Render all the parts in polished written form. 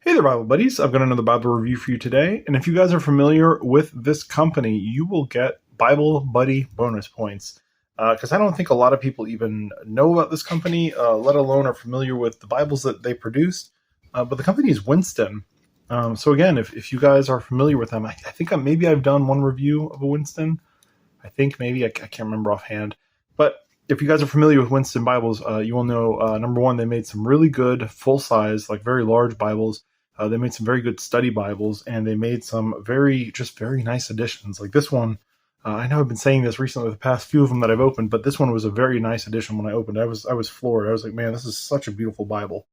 Hey there, Bible buddies. I've got another Bible review for you today. And if you guys are familiar with this company, you will get Bible Buddy bonus points. Because I don't think a lot of people even know about this company, let alone are familiar with the Bibles that they produce. But the company is Winston. So again, if you guys are familiar with them, I think maybe I've done one review of a Winston. I think maybe, I can't remember offhand. But if you guys are familiar with Winston Bibles, you will know, number one, they made some really good full-size, like very large Bibles. They made some very good study Bibles, and they made some very nice editions. Like this one, I know I've been saying this recently with the past few of them that I've opened, but this one was a very nice edition when I opened. I was floored. I was like, man, this is such a beautiful Bible.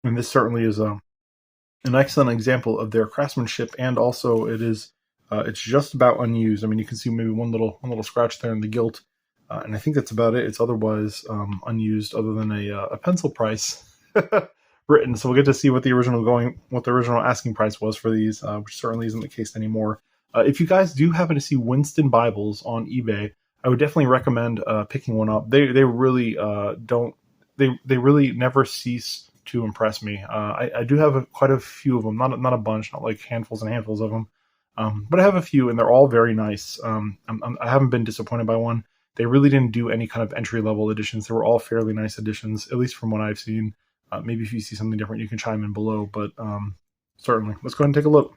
And this certainly is an excellent example of their craftsmanship, and also it's just about unused. I mean, you can see maybe one little scratch there in the gilt, and I think that's about it. It's otherwise unused, other than a pencil price written. So we'll get to see what the original asking price was for these, which certainly isn't the case anymore. If you guys do happen to see Winston Bibles on eBay, I would definitely recommend picking one up. They really they really never cease to impress me. I do have quite a few of them, not a bunch, not like handfuls and handfuls of them, but I have a few, and they're all very nice. I haven't been disappointed by one. They really didn't do any kind of entry-level editions. They were all fairly nice editions, at least from what I've seen. Maybe if you see something different, you can chime in below, but certainly. Let's go ahead and take a look.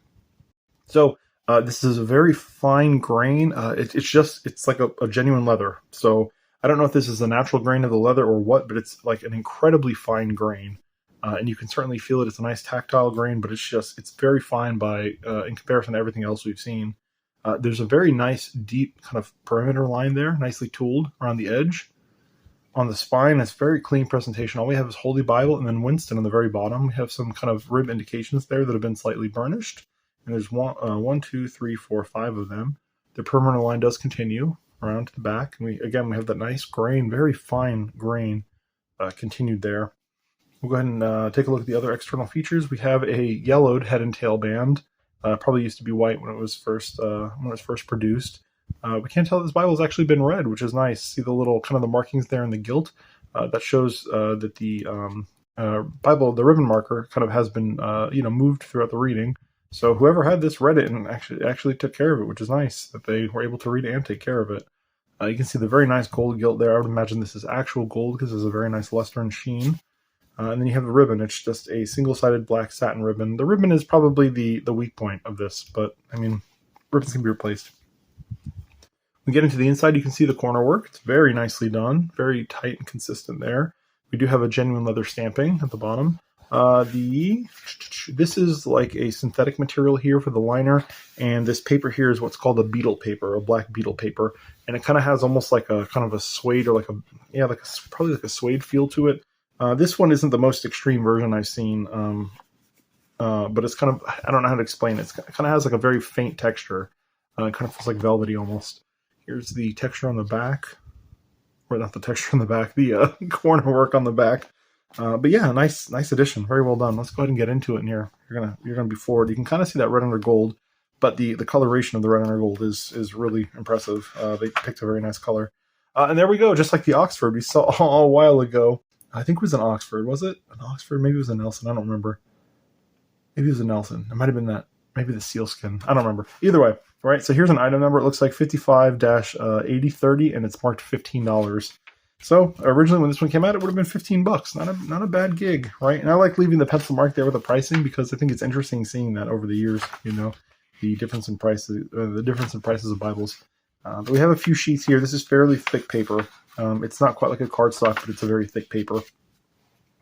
So this is a very fine grain. It's like a genuine leather. So I don't know if this is the natural grain of the leather or what, but it's like an incredibly fine grain. And you can certainly feel it. It's a nice tactile grain, but it's very fine in comparison to everything else we've seen. There's a very nice, deep kind of perimeter line there, nicely tooled around the edge. On the spine, it's very clean presentation. All we have is Holy Bible and then Winston on the very bottom. We have some kind of rib indications there that have been slightly burnished. And there's one, two, three, four, five of them. The perimeter line does continue around to the back. And we have that nice grain, very fine grain continued there. We'll go ahead and take a look at the other external features. We have a yellowed head and tail band. Probably used to be white when it was first produced. We can't tell this Bible's actually been read, which is nice. See the little kind of the markings there in the gilt? That shows that the Bible, the ribbon marker, kind of has been moved throughout the reading. So whoever had this read it and actually took care of it, which is nice that they were able to read it and take care of it. You can see the very nice gold gilt there. I would imagine this is actual gold because there's a very nice luster and sheen. And then you have the ribbon. It's just a single-sided black satin ribbon. The ribbon is probably the weak point of this, but I mean, ribbons can be replaced. We get into the inside, you can see the corner work. It's very nicely done, very tight and consistent there. We do have a genuine leather stamping at the bottom. This is like a synthetic material here for the liner, and this paper here is what's called a beetle paper, a black beetle paper, and it kind of has almost like a kind of a suede, or probably like a suede feel to it. This one isn't the most extreme version I've seen, but it's kind of, I don't know how to explain it. It kind of has like a very faint texture. It kind of feels like velvety almost. Here's the texture on the back, or not the texture on the back, the corner work on the back. But yeah, nice edition, very well done. Let's go ahead and get into it in here. You're gonna be floored. You can kind of see that red under gold, but the coloration of the red under gold is really impressive. They picked a very nice color. And there we go, just like the Oxford we saw a while ago. I think it was an Oxford. Was it an Oxford? Maybe it was a Nelson. I don't remember. Maybe it was a Nelson. It might have been that. Maybe the sealskin. I don't remember. Either way, right? So here's an item number. It looks like 55-8030, and it's marked $15. So originally when this one came out, it would have been $15. Not a bad gig, right? And I like leaving the pencil mark there with the pricing because I think it's interesting seeing that over the years. The difference in prices, of Bibles. But we have a few sheets here. This is fairly thick paper. It's not quite like a cardstock, but it's a very thick paper.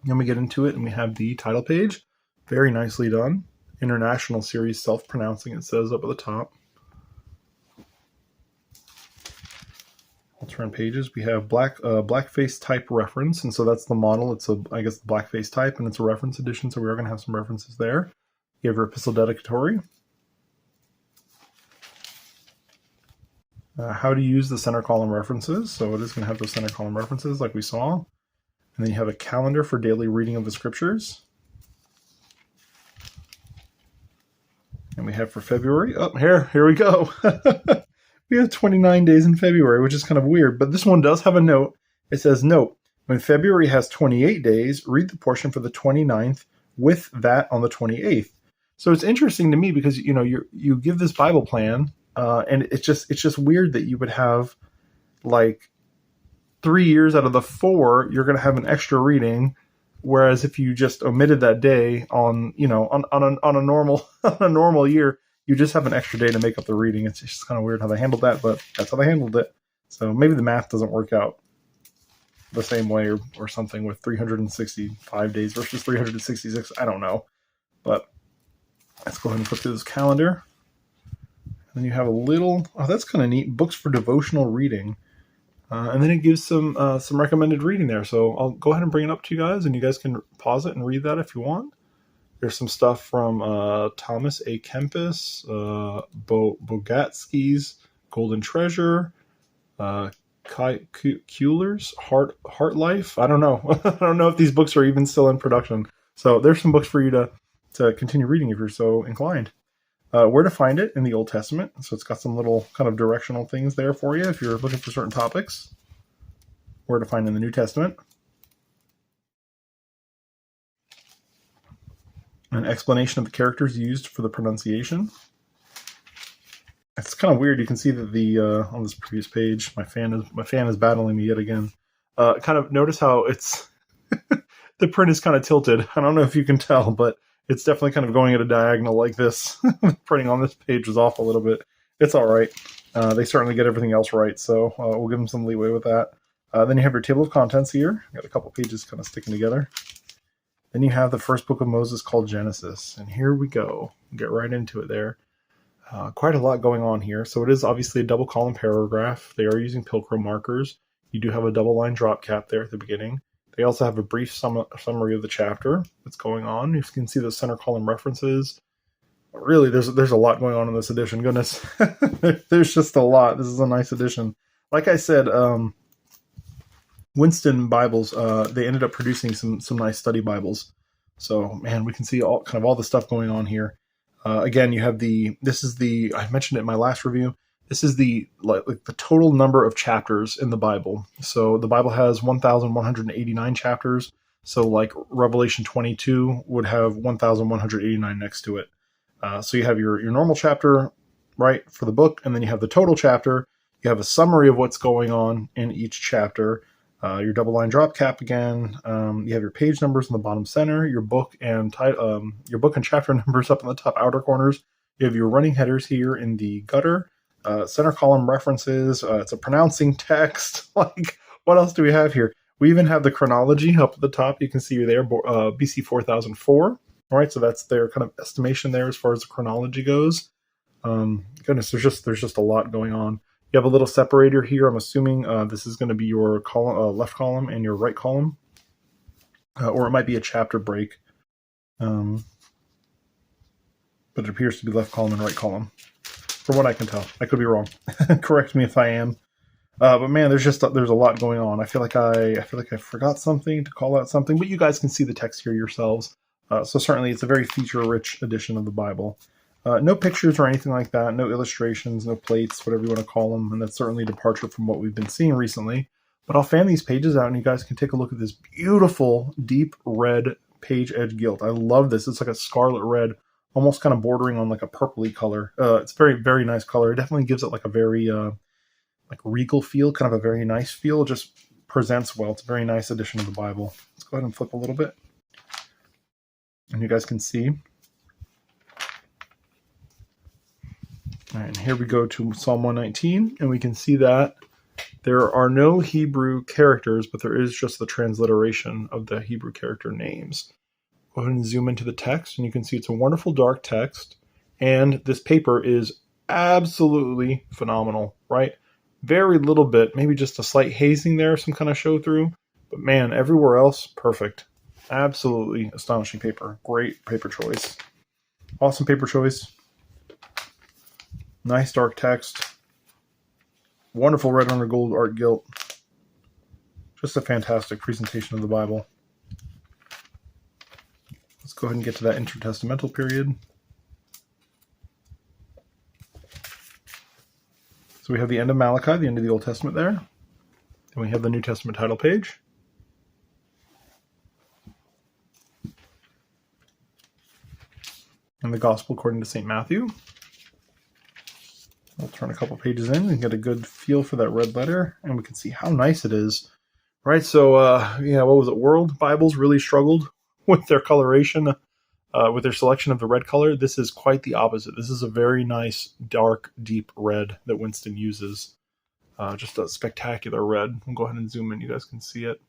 Then we get into it, and we have the title page. Very nicely done. International Series Self-Pronouncing, it says up at the top. I'll turn pages. We have blackface type reference, and so that's the model. It's I guess blackface type, and it's a reference edition, so we are going to have some references there. You have your epistle dedicatory. How to use the center column references. So it is going to have those center column references like we saw. And then you have a calendar for daily reading of the scriptures. And we have for February, here we go. We have 29 days in February, which is kind of weird. But this one does have a note. It says, note, when February has 28 days, read the portion for the 29th with that on the 28th. So it's interesting to me because you give this Bible plan, and it's just weird that you would have like 3 years out of the 4 you're going to have an extra reading, whereas if you just omitted that day on a normal on a normal year, you just have an extra day to make up the reading. It's just kind of weird how they handled that, but that's how they handled it. So maybe the math doesn't work out the same way or something with 365 days versus 366. I don't know. But let's go ahead and flip through this calendar. And then you have a little, that's kind of neat, books for devotional reading. And then it gives some recommended reading there. So I'll go ahead and bring it up to you guys, and you guys can pause it and read that if you want. There's some stuff from Thomas A. Kempis, Bogatsky's Golden Treasure, Kuehler's Heart Life. I don't know. I don't know if these books are even still in production. So there's some books for you to continue reading if you're so inclined. Where to find it in the Old Testament. So it's got some little kind of directional things there for you if you're looking for certain topics. Where to find in the New Testament. An explanation of the characters used for the pronunciation. It's kind of weird. You can see that the on this previous page, my fan is battling me yet again. Kind of notice how it's the print is kind of tilted. I don't know if you can tell, but it's definitely kind of going at a diagonal like this. Printing on this page was off a little bit. It's all right. They certainly get everything else right, so we'll give them some leeway with that. Then you have your table of contents here. Got a couple pages kind of sticking together. Then you have the first book of Moses called Genesis, and here we go. We'll get right into it there. Quite a lot going on here. So it is obviously a double column paragraph. They are using Pilgrim markers. You do have a double line drop cap there at the beginning. They also have a brief summary of the chapter that's going on. You can see the center column references. Really, there's a lot going on in this edition. Goodness, there's just a lot. This is a nice edition. Like I said, Winston Bibles, they ended up producing some nice study Bibles. So man, we can see all the stuff going on here. Again, you have I mentioned it in my last review. This is the total number of chapters in the Bible. So the Bible has 1,189 chapters. So like Revelation 22 would have 1,189 next to it. So you have your normal chapter, right, for the book, and then you have the total chapter. You have a summary of what's going on in each chapter. Your double line drop cap again. You have your page numbers in the bottom center. Your book and chapter numbers up in the top outer corners. You have your running headers here in the gutter. Center column references. It's a pronouncing text. Like, what else do we have here? We even have the chronology up at the top. You can see there, BC 4004. All right, so that's their kind of estimation there as far as the chronology goes. Goodness, there's just a lot going on. You have a little separator here. I'm assuming this is going to be your left column and your right column, or it might be a chapter break. But it appears to be left column and right column, from what I can tell. I could be wrong. Correct me if I am. But man, there's a lot going on. I feel like I forgot something to call out something, but you guys can see the text here yourselves. So certainly, it's a very feature-rich edition of the Bible. No pictures or anything like that, no illustrations, no plates, whatever you want to call them, and that's certainly a departure from what we've been seeing recently. But I'll fan these pages out and you guys can take a look at this beautiful deep red page edge gilt. I love this. It's like a scarlet red, almost kind of bordering on like a purpley color. It's very, very nice color. It definitely gives it like a very like regal feel, kind of a very nice feel. It just presents well. It's a very nice edition of the Bible. Let's go ahead and flip a little bit. And you guys can see. All right, and here we go to Psalm 119, and we can see that there are no Hebrew characters, but there is just the transliteration of the Hebrew character names. Go ahead and zoom into the text, and you can see it's a wonderful dark text, and this paper is absolutely phenomenal, right? Very little bit, maybe just a slight hazing there, some kind of show through, but man, everywhere else, perfect. Absolutely astonishing paper. Great paper choice. Awesome paper choice. Nice dark text. Wonderful red under gold art gilt. Just a fantastic presentation of the Bible. Let's go ahead and get to that intertestamental period. So we have the end of Malachi, the end of the Old Testament there. Then we have the New Testament title page. and the Gospel according to St. Matthew. We'll turn a couple pages in and get a good feel for that red letter, and we can see how nice it is. Right, so, what was it? World Bibles really struggled with their coloration, with their selection of the red color. This is quite the opposite. This is a very nice, dark, deep red that Winston uses. Just a spectacular red. I'll go ahead and zoom in. You guys can see it.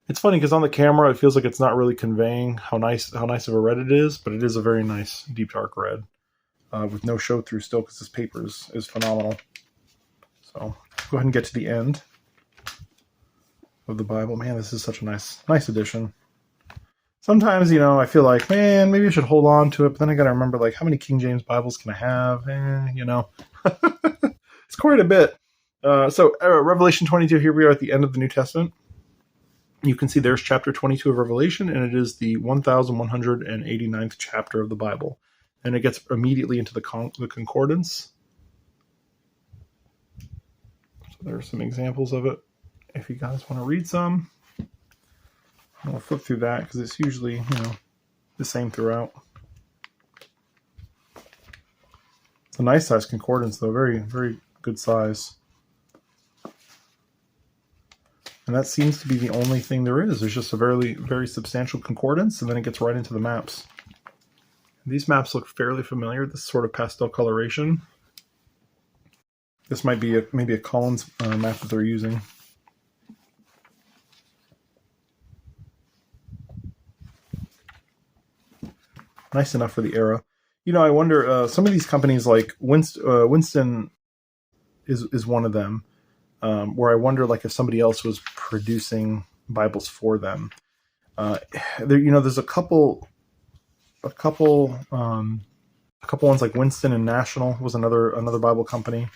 It's funny because on the camera, it feels like it's not really conveying how nice of a red it is, but it is a very nice, deep, dark red with no show-through still because this paper is phenomenal. So, go ahead and get to the end of the Bible. Man, this is such a nice edition. Sometimes, I feel like, man, maybe I should hold on to it, but then I got to remember, like, how many King James Bibles can I have? It's quite a bit. So, Revelation 22, here we are at the end of the New Testament. You can see there's chapter 22 of Revelation, and it is the 1189th chapter of the Bible. And it gets immediately into the concordance. So there are some examples of it. If you guys want to read some, I'll flip through that because it's usually, the same throughout. It's a nice size concordance, though. Very, very good size. And that seems to be the only thing there is. There's just a very, very substantial concordance, and then it gets right into the maps. These maps look fairly familiar, this sort of pastel coloration. This might be maybe a Collins map that they're using. Nice enough for the era. I wonder, some of these companies like Winston is one of them, where I wonder like if somebody else was producing Bibles for them. There's a couple ones like Winston and National was another Bible company,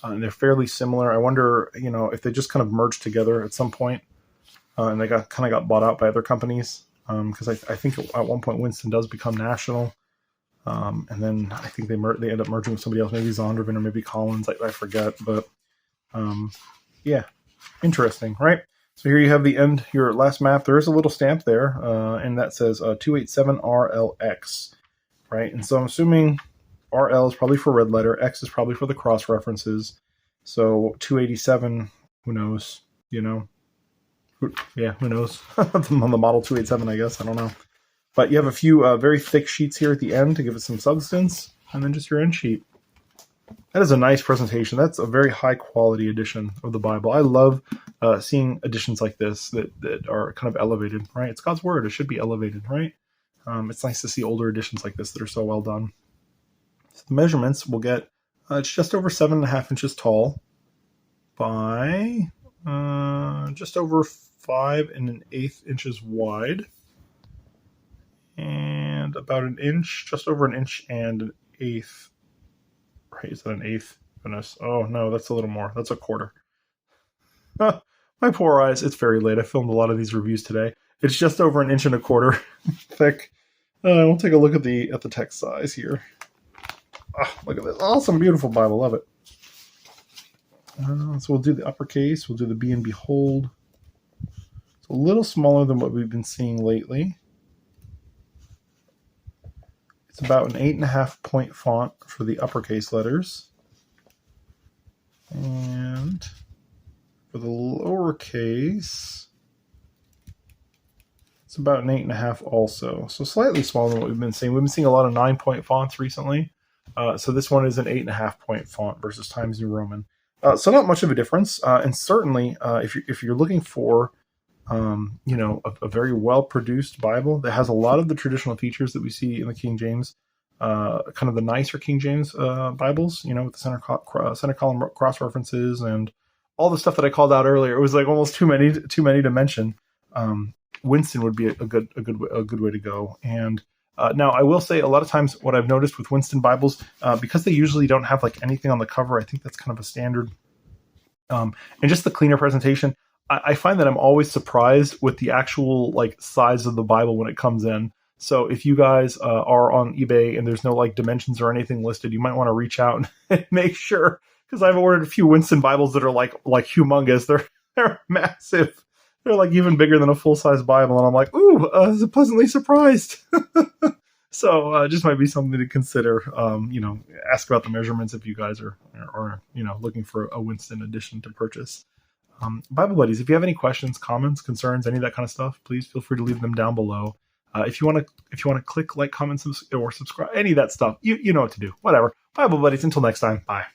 and they're fairly similar. I wonder, if they just kind of merged together at some point, and they got bought out by other companies. Because I think at one point Winston does become National, and then I think they end up merging with somebody else, maybe Zondervan or maybe Collins. I forget, but yeah, interesting, right? So here you have the end, your last map. There is a little stamp there, and that says 287 RLX, right? And so I'm assuming RL is probably for red letter, X is probably for the cross references. So 287, who knows? Yeah, who knows? On the Model 287, I guess. I don't know. But you have a few very thick sheets here at the end to give it some substance, and then just your end sheet. That is a nice presentation. That's a very high-quality edition of the Bible. I love seeing editions like this that are kind of elevated, right? It's God's Word. It should be elevated, right? It's nice to see older editions like this that are so well done. So the measurements we'll get, it's just over 7.5 inches tall by just over 5 1/8 inches wide, and about an inch, just over an inch and an eighth. Right, is that an eighth? Goodness. Oh no, that's a little more. That's a quarter. My poor eyes. It's very late. I filmed a lot of these reviews today. It's just over an inch and a quarter thick. We'll take a look at the text size here. Look at this awesome, beautiful Bible. Love it. So we'll do the uppercase. We'll do the Be and Behold. It's a little smaller than what we've been seeing lately. It's about an 8.5 point font for the uppercase letters. And for the lowercase, it's about an 8.5 also. So slightly smaller than what we've been seeing. We've been seeing a lot of 9-point fonts recently. So this one is an 8.5 point font versus Times New Roman. So not much of a difference, and certainly if you're looking for a very well-produced Bible that has a lot of the traditional features that we see in the King James, kind of the nicer King James Bibles, with the center column cross references and all the stuff that I called out earlier. It was like almost too many to mention. Winston would be a good way to go. And now I will say a lot of times what I've noticed with Winston Bibles, because they usually don't have like anything on the cover, I think that's kind of a standard. And just the cleaner presentation, I find that I'm always surprised with the actual like size of the Bible when it comes in. So if you guys are on eBay and there's no like dimensions or anything listed, you might want to reach out and make sure, because I've ordered a few Winston Bibles that are like humongous. They're massive. They're like even bigger than a full-size Bible, and I'm like, ooh, pleasantly surprised. So just might be something to consider. Ask about the measurements if you guys are looking for a Winston edition to purchase. Bible buddies, if you have any questions, comments, concerns, any of that kind of stuff, please feel free to leave them down below. If you want to click like, comment, or subscribe, any of that stuff, you know what to do. Whatever. Bible buddies. Until next time. Bye.